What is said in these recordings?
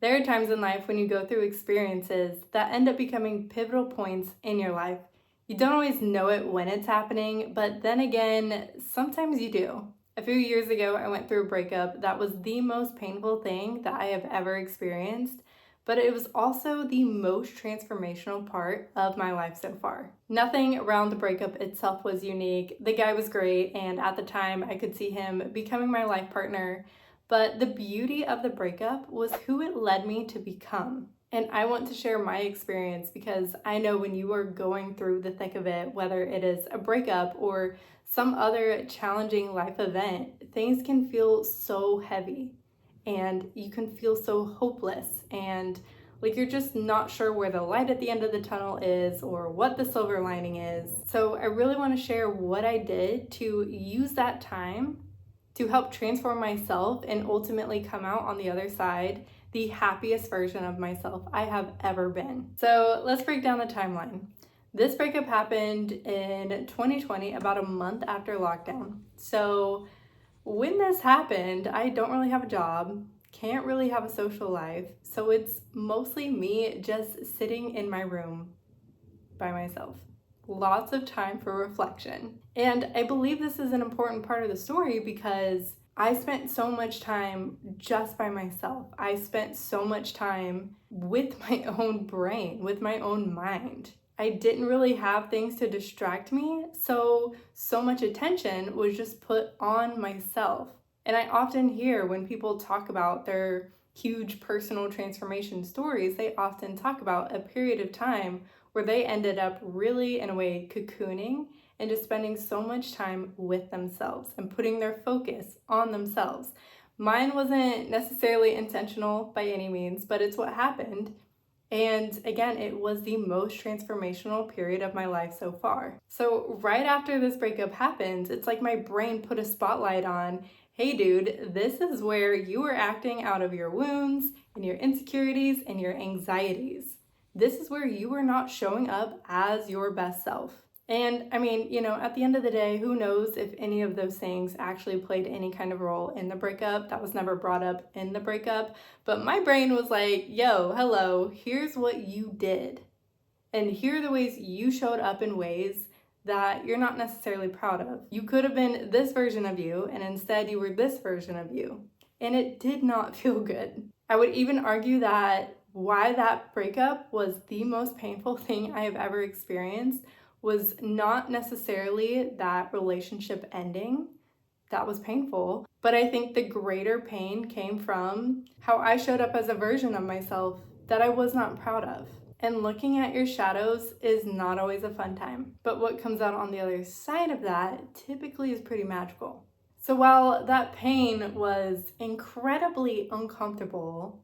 There are times in life when you go through experiences that end up becoming pivotal points in your life. You don't always know it when it's happening, but then again, sometimes you do. A few years ago, I went through a breakup that was the most painful thing that I have ever experienced, but it was also the most transformational part of my life so far. Nothing around the breakup itself was unique. The guy was great, and at the time, I could see him becoming my life partner. But the beauty of the breakup was who it led me to become. And I want to share my experience because I know when you are going through the thick of it, whether it is a breakup or some other challenging life event, things can feel so heavy and you can feel so hopeless and like you're just not sure where the light at the end of the tunnel is or what the silver lining is. So I really want to share what I did to use that time to help transform myself and ultimately come out on the other side the happiest version of myself I have ever been. So let's break down the timeline. This breakup happened in 2020, about a month after lockdown. So when this happened, I don't really have a job, can't really have a social life. So it's mostly me just sitting in my room by myself. Lots of time for reflection. And I believe this is an important part of the story because I spent so much time just by myself. I spent so much time with my own brain, with my own mind. I didn't really have things to distract me, so much attention was just put on myself. And I often hear when people talk about their huge personal transformation stories, they often talk about a period of time where they ended up really, in a way, cocooning and just spending so much time with themselves and putting their focus on themselves. Mine wasn't necessarily intentional by any means, but it's what happened. And again, it was the most transformational period of my life so far. So, right after this breakup happens, it's like my brain put a spotlight on, hey, dude, this is where you are acting out of your wounds and your insecurities and your anxieties. This is where you are not showing up as your best self. And I mean, at the end of the day, who knows if any of those things actually played any kind of role in the breakup? That was never brought up in the breakup. But my brain was like, yo, hello, here's what you did. And here are the ways you showed up in ways that you're not necessarily proud of. You could have been this version of you, and instead you were this version of you. And it did not feel good. I would even argue that why that breakup was the most painful thing I have ever experienced was not necessarily that relationship ending. That was painful. But I think the greater pain came from how I showed up as a version of myself that I was not proud of. And looking at your shadows is not always a fun time. But what comes out on the other side of that typically is pretty magical. So while that pain was incredibly uncomfortable,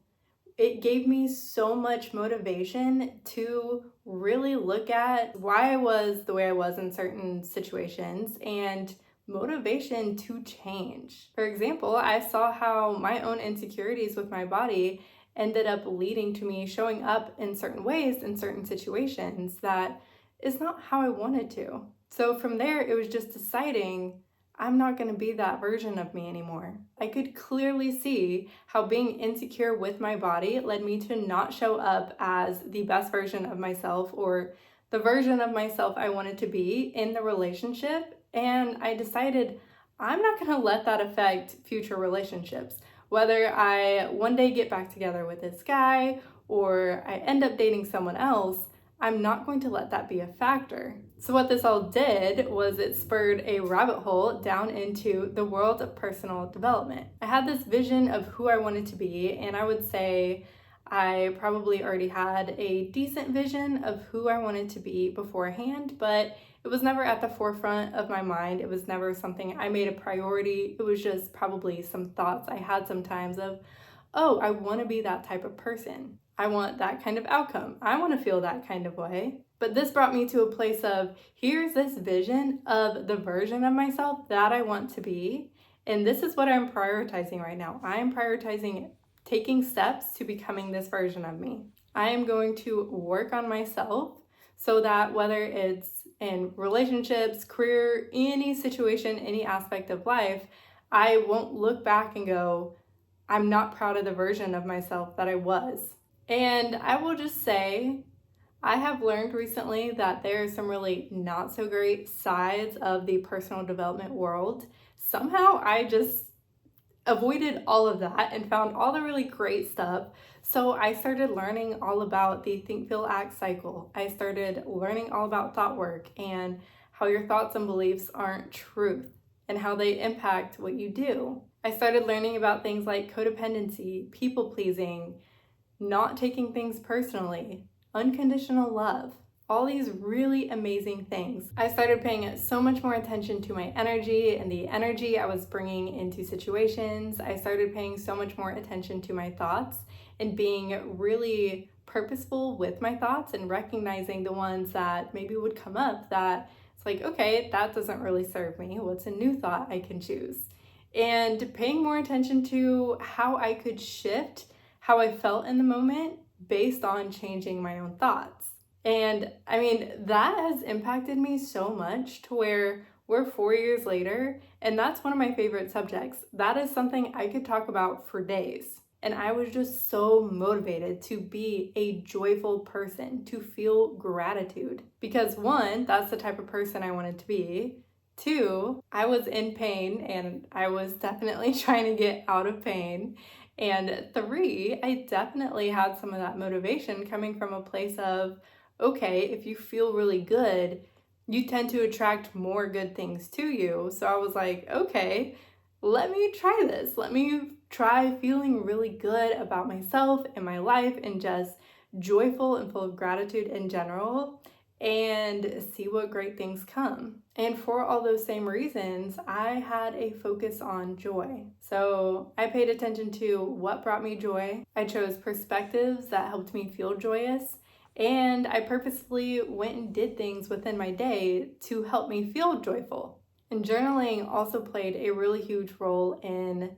it gave me so much motivation to really look at why I was the way I was in certain situations and motivation to change. For example, I saw how my own insecurities with my body ended up leading to me showing up in certain ways in certain situations that is not how I wanted to. So from there, it was just deciding I'm not going to be that version of me anymore. I could clearly see how being insecure with my body led me to not show up as the best version of myself or the version of myself I wanted to be in the relationship. And I decided I'm not going to let that affect future relationships. Whether I one day get back together with this guy or I end up dating someone else, I'm not going to let that be a factor. So what this all did was it spurred a rabbit hole down into the world of personal development. I had this vision of who I wanted to be, and I would say I probably already had a decent vision of who I wanted to be beforehand, but it was never at the forefront of my mind. It was never something I made a priority. It was just probably some thoughts I had sometimes of, oh, I want to be that type of person. I want that kind of outcome. I want to feel that kind of way. But this brought me to a place of here's this vision of the version of myself that I want to be. And this is what I'm prioritizing right now. I am prioritizing taking steps to becoming this version of me. I am going to work on myself so that whether it's in relationships, career, any situation, any aspect of life, I won't look back and go, I'm not proud of the version of myself that I was. And I will just say, I have learned recently that there are some really not so great sides of the personal development world. Somehow I just avoided all of that and found all the really great stuff. So I started learning all about the think, feel, act cycle. I started learning all about thought work and how your thoughts and beliefs aren't truth and how they impact what you do. I started learning about things like codependency, people pleasing, not taking things personally, unconditional love, all these really amazing things. I started paying so much more attention to my energy and the energy I was bringing into situations. I started paying so much more attention to my thoughts and being really purposeful with my thoughts and recognizing the ones that maybe would come up that it's like, okay, that doesn't really serve me. What's a new thought I can choose? And paying more attention to how I could shift how I felt in the moment based on changing my own thoughts. And I mean, that has impacted me so much to where we're 4 years later, and that's one of my favorite subjects. That is something I could talk about for days. And I was just so motivated to be a joyful person, to feel gratitude. Because one, that's the type of person I wanted to be. Two, I was in pain and I was definitely trying to get out of pain. And three, I definitely had some of that motivation coming from a place of, okay, if you feel really good, you tend to attract more good things to you. So I was like, okay, let me try this. Let me try feeling really good about myself and my life and just joyful and full of gratitude in general and see what great things come. And for all those same reasons, I had a focus on joy. So I paid attention to what brought me joy. I chose perspectives that helped me feel joyous. And I purposefully went and did things within my day to help me feel joyful. And journaling also played a really huge role in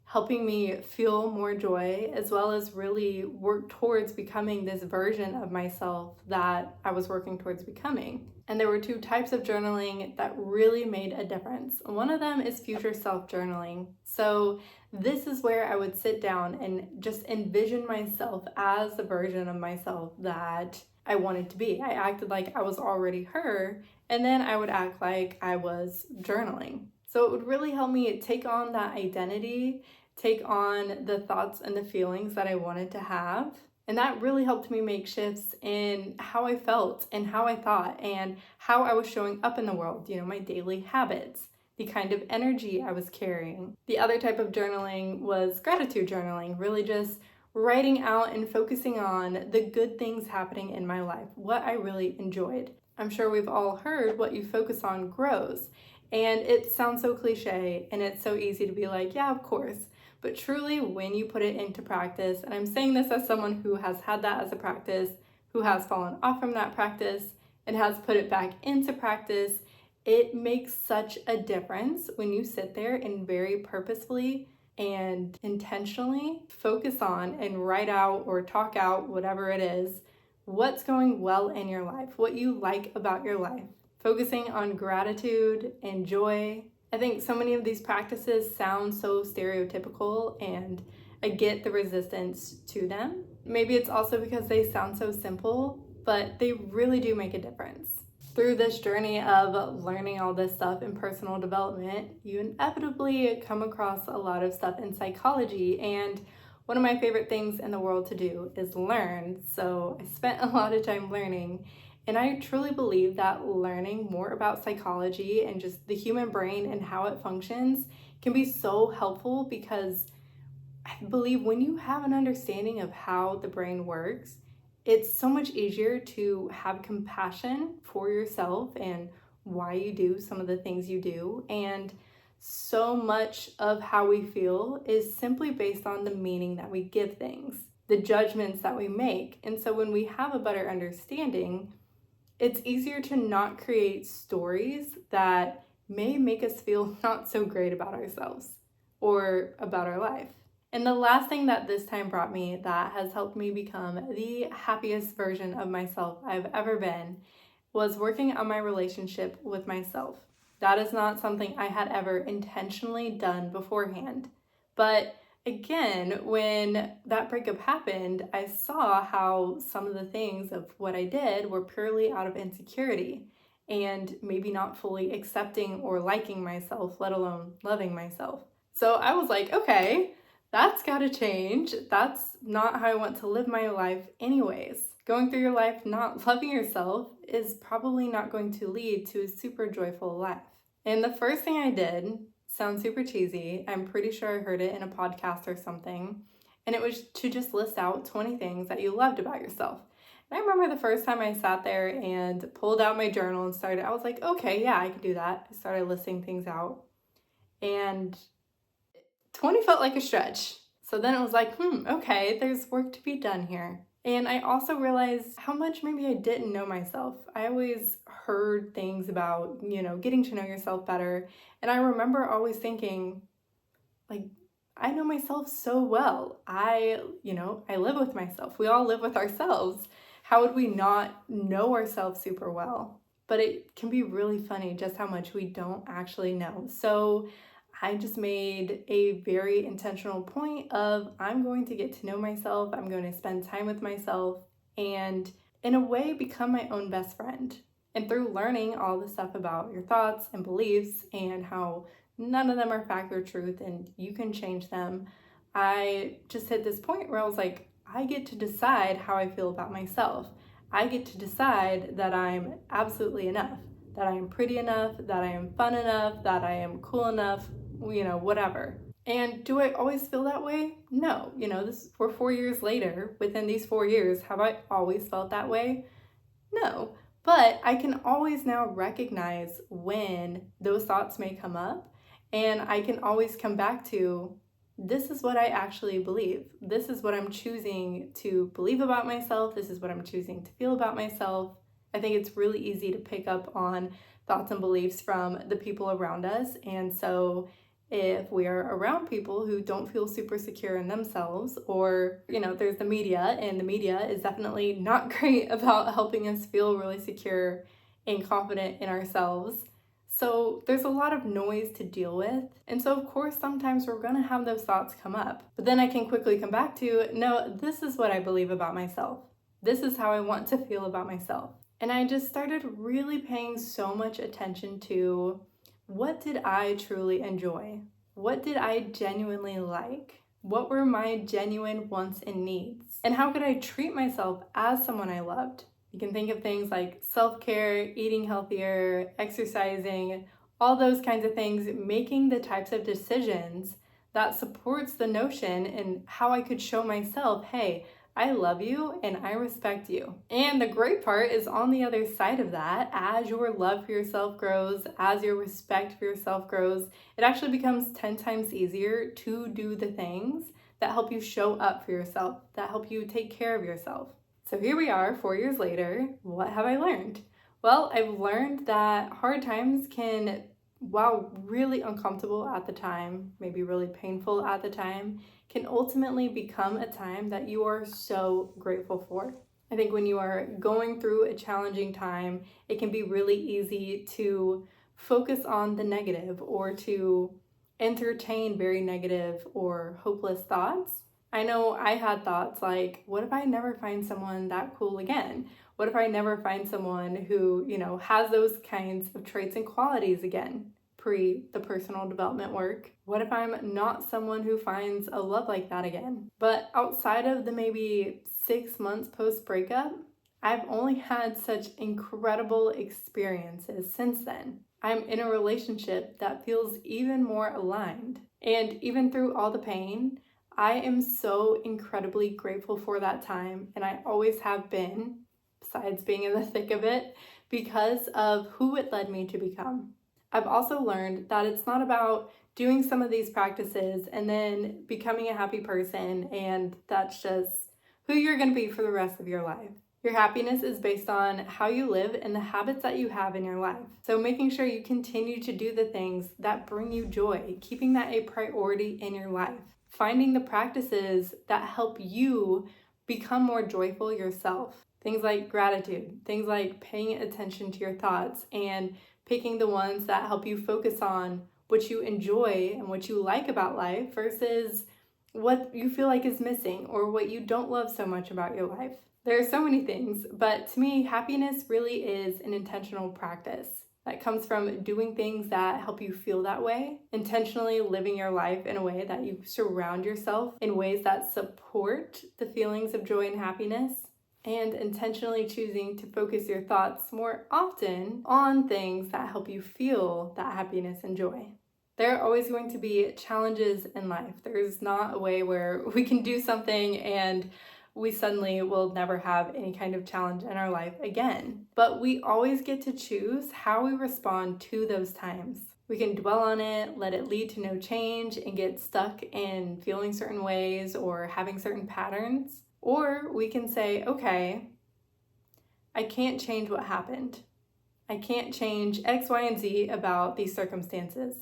helping me feel more joy, as well as really work towards becoming this version of myself that I was working towards becoming. And there were two types of journaling that really made a difference. One of them is future self journaling. So this is where I would sit down and just envision myself as the version of myself that I wanted to be. I acted like I was already her, and then I would act like I was journaling. So it would really help me take on that identity, take on the thoughts and the feelings that I wanted to have. And that really helped me make shifts in how I felt and how I thought and how I was showing up in the world, my daily habits, the kind of energy I was carrying. The other type of journaling was gratitude journaling, really just writing out and focusing on the good things happening in my life, what I really enjoyed. I'm sure we've all heard what you focus on grows. And it sounds so cliche and it's so easy to be like, yeah, of course. But truly, when you put it into practice, and I'm saying this as someone who has had that as a practice, who has fallen off from that practice, and has put it back into practice, it makes such a difference when you sit there and very purposefully and intentionally focus on and write out or talk out, whatever it is, what's going well in your life, what you like about your life. Focusing on gratitude and joy. I think so many of these practices sound so stereotypical and I get the resistance to them. Maybe it's also because they sound so simple, but they really do make a difference. Through this journey of learning all this stuff in personal development, you inevitably come across a lot of stuff in psychology, and one of my favorite things in the world to do is learn. So I spent a lot of time learning. And I truly believe that learning more about psychology and just the human brain and how it functions can be so helpful, because I believe when you have an understanding of how the brain works, it's so much easier to have compassion for yourself and why you do some of the things you do. And so much of how we feel is simply based on the meaning that we give things, the judgments that we make. And so when we have a better understanding, it's easier to not create stories that may make us feel not so great about ourselves or about our life. And the last thing that this time brought me that has helped me become the happiest version of myself I've ever been was working on my relationship with myself. That is not something I had ever intentionally done beforehand, but again, when that breakup happened, I saw how some of the things of what I did were purely out of insecurity and maybe not fully accepting or liking myself, let alone loving myself. So I was like, okay, that's got to change. That's not how I want to live my life, anyways. Going through your life not loving yourself is probably not going to lead to a super joyful life. And the first thing I did sounds super cheesy. I'm pretty sure I heard it in a podcast or something. And it was to just list out 20 things that you loved about yourself. And I remember the first time I sat there and pulled out my journal and started, I was like, okay, yeah, I can do that. I started listing things out. And 20 felt like a stretch. So then it was like, okay, there's work to be done here. And I also realized how much maybe I didn't know myself. I always heard things about, getting to know yourself better. And I remember always thinking, like, I know myself so well. I live with myself. We all live with ourselves. How would we not know ourselves super well? But it can be really funny just how much we don't actually know. So I just made a very intentional point of I'm going to get to know myself, I'm going to spend time with myself, and in a way become my own best friend. And through learning all the stuff about your thoughts and beliefs and how none of them are fact or truth and you can change them, I just hit this point where I was like, I get to decide how I feel about myself. I get to decide that I'm absolutely enough, that I am pretty enough, that I am fun enough, that I am cool enough, whatever. And do I always feel that way? No. We're 4 years later. Within these 4 years, have I always felt that way? No. But I can always now recognize when those thoughts may come up, and I can always come back to this is what I actually believe. This is what I'm choosing to believe about myself. This is what I'm choosing to feel about myself. I think it's really easy to pick up on thoughts and beliefs from the people around us. And so if we are around people who don't feel super secure in themselves, or, there's the media, and the media is definitely not great about helping us feel really secure and confident in ourselves. So there's a lot of noise to deal with. And so, of course, sometimes we're going to have those thoughts come up. But then I can quickly come back to, no, this is what I believe about myself. This is how I want to feel about myself. And I just started really paying so much attention to what did I truly enjoy? What did I genuinely like? What were my genuine wants and needs? And how could I treat myself as someone I loved? You can think of things like self-care, eating healthier, exercising, all those kinds of things, making the types of decisions that supports the notion and how I could show myself, hey, I love you and I respect you. And the great part is on the other side of that, as your love for yourself grows, as your respect for yourself grows, it actually becomes 10 times easier to do the things that help you show up for yourself, that help you take care of yourself. So here we are, 4 years later. What have I learned? Well, I've learned that hard times can, while really uncomfortable at the time, maybe really painful at the time, can ultimately become a time that you are so grateful for. I think when you are going through a challenging time, it can be really easy to focus on the negative or to entertain very negative or hopeless thoughts. I know I had thoughts like, what if I never find someone that cool again? What if I never find someone who, has those kinds of traits and qualities again, pre the personal development work? What if I'm not someone who finds a love like that again? But outside of the maybe 6 months post breakup, I've only had such incredible experiences since then. I'm in a relationship that feels even more aligned. And even through all the pain, I am so incredibly grateful for that time, and I always have been, besides being in the thick of it, because of who it led me to become. I've also learned that it's not about doing some of these practices and then becoming a happy person, and that's just who you're going to be for the rest of your life. Your happiness is based on how you live and the habits that you have in your life. So making sure you continue to do the things that bring you joy, keeping that a priority in your life. Finding the practices that help you become more joyful yourself. Things like gratitude, things like paying attention to your thoughts and picking the ones that help you focus on what you enjoy and what you like about life versus what you feel like is missing or what you don't love so much about your life. There are so many things, but to me, happiness really is an intentional practice that comes from doing things that help you feel that way, intentionally living your life in a way that you surround yourself in ways that support the feelings of joy and happiness, and intentionally choosing to focus your thoughts more often on things that help you feel that happiness and joy. There are always going to be challenges in life. There's not a way where we can do something and we suddenly will never have any kind of challenge in our life again. But we always get to choose how we respond to those times. We can dwell on it, let it lead to no change, and get stuck in feeling certain ways or having certain patterns. Or we can say, okay, I can't change what happened. I can't change X, Y, and Z about these circumstances,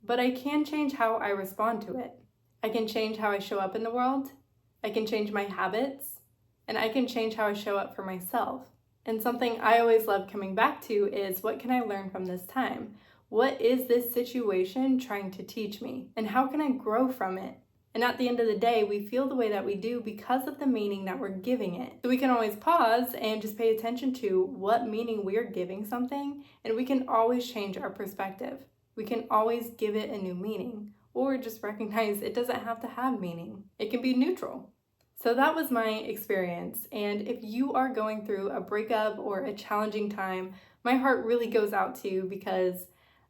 but I can change how I respond to it. I can change how I show up in the world. I can change my habits, and I can change how I show up for myself. And something I always love coming back to is, what can I learn from this time? What is this situation trying to teach me? And how can I grow from it? And at the end of the day, we feel the way that we do because of the meaning that we're giving it. So we can always pause and just pay attention to what meaning we're giving something, and we can always change our perspective. We can always give it a new meaning, or just recognize it doesn't have to have meaning. It can be neutral. So that was my experience, and if you are going through a breakup or a challenging time, my heart really goes out to you because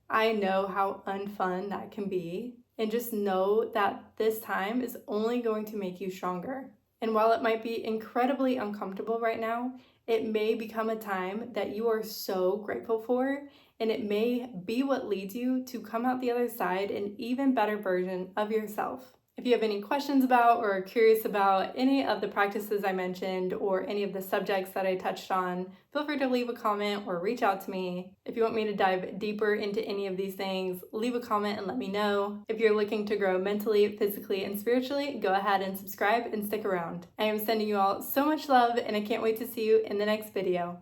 I know how unfun that can be, and just know that this time is only going to make you stronger. And while it might be incredibly uncomfortable right now, it may become a time that you are so grateful for, and it may be what leads you to come out the other side an even better version of yourself. If you have any questions about or are curious about any of the practices I mentioned or any of the subjects that I touched on, feel free to leave a comment or reach out to me. If you want me to dive deeper into any of these things, leave a comment and let me know. If you're looking to grow mentally, physically, and spiritually, go ahead and subscribe and stick around. I am sending you all so much love, and I can't wait to see you in the next video.